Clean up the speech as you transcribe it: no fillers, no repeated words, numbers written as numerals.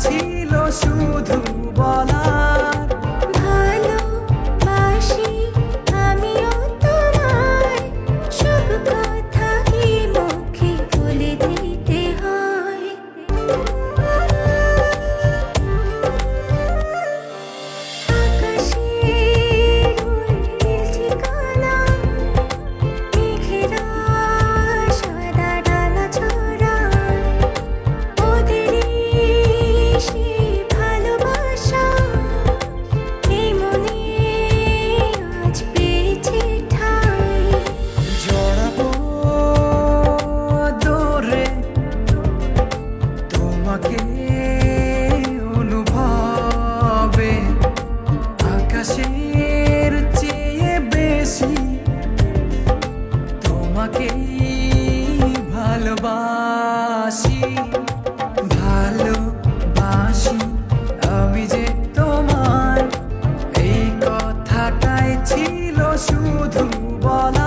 ছিল শুধু বলার, ভালোবাসি আমিও তোমায়, সব কথা কি মুখে বলে দিতে হয়? আকাশের নীল ঠিকানা, মেঘেরা সাদা ডানা ছড়ায়, ওদেরই সেই ভালোবাসা এই মনে আজ পেয়েছে ঠাঁই। জড়াবো দৌড়ে তোমাকে অনুভবে, আকাশের চেয়ে বেশি তোমাকেই ভালোবাসি। ভালোবাসি আমি যে তোমায়, এই কথাটাই ছিল শুধু বলা।